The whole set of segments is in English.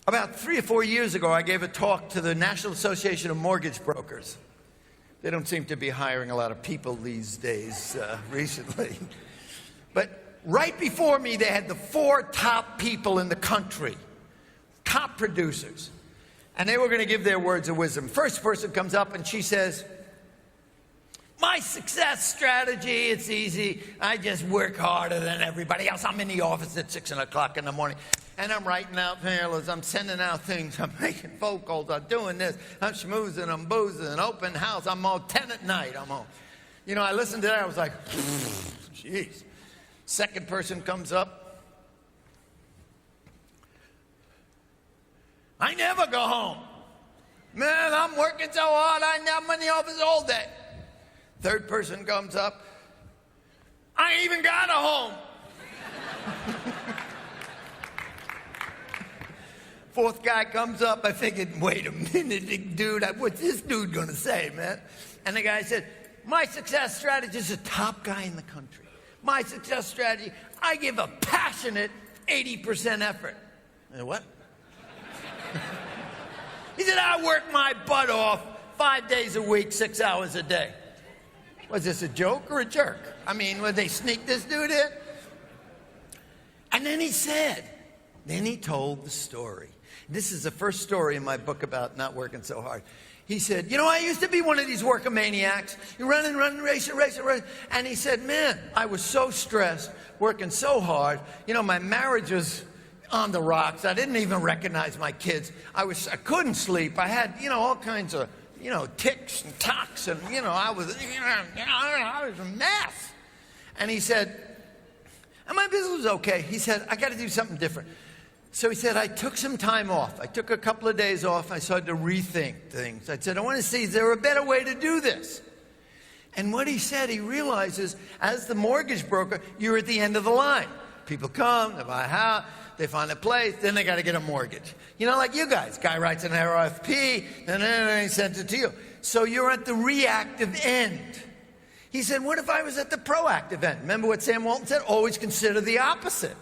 About 3 or 4 years ago, I gave a talk to the National Association of Mortgage Brokers. They don't seem to be hiring a lot of people these days recently. But right before me, they had the 4 top people in the country, top producers. And they were going to give their words of wisdom. First person comes up and she says, "My success strategy, it's easy. I just work harder than everybody else. I'm in the office at 6 o'clock in the morning. And I'm writing out mailers, I'm sending out things, I'm making phone calls, I'm doing this, I'm schmoozing, I'm boozing, open house, I'm all 10 at night, I'm all." You know, I listened to that, I was like, jeez. Second person comes up. "I never go home. Man, I'm working so hard, I'm in the office all day." Third person comes up. "I ain't even got a home." Fourth guy comes up. I figured, wait a minute, dude, what's this dude going to say, man? And the guy said, "My success strategy," is the top guy in the country. "My success strategy, I give a passionate 80% effort." I said, "What?" He said, "I work my butt off 5 days a week, 6 hours a day." Was this a joke or a jerk? I mean, would they sneak this dude in? And then he told the story. This is the first story in my book about not working so hard. He said, "You know, I used to be one of these workomaniacs. You run, race. And he said, "Man, I was so stressed, working so hard. You know, my marriage was on the rocks. I didn't even recognize my kids. I couldn't sleep. I had, all kinds of, tics and tocs, and, I was a mess." And he said, and my business was okay. He said, "I got to do something different." So he said, "I took some time off. I took a couple of days off. I started to rethink things. I said, I want to see, is there a better way to do this?" And what he said, he realizes, as the mortgage broker, you're at the end of the line. People come, they buy a house, they find a place, then they got to get a mortgage. Like you guys. Guy writes an RFP, and then he sends it to you. So you're at the reactive end. He said, what if I was at the proactive end? Remember what Sam Walton said? Always consider the opposite.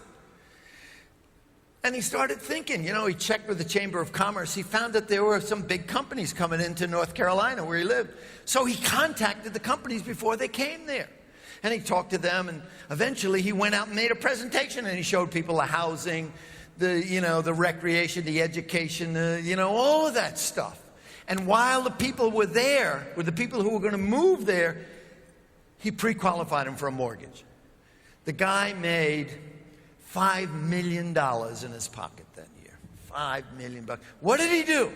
And he started thinking, he checked with the Chamber of Commerce. He found that there were some big companies coming into North Carolina where he lived. So he contacted the companies before they came there. And he talked to them, and eventually he went out and made a presentation, and he showed people the housing, the recreation, the education, all of that stuff. And while the people were there, with the people who were going to move there, he pre-qualified them for a mortgage. The guy made $5 million in his pocket that year. $5 million. What did he do?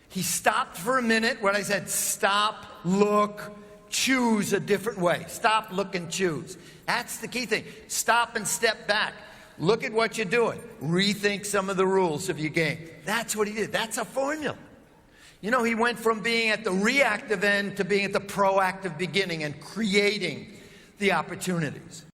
He stopped for a minute. What I said, stop, look, choose a different way. Stop, look, and choose. That's the key thing. Stop and step back. Look at what you're doing. Rethink some of the rules of your game. That's what he did. That's a formula. He went from being at the reactive end to being at the proactive beginning and creating the opportunities.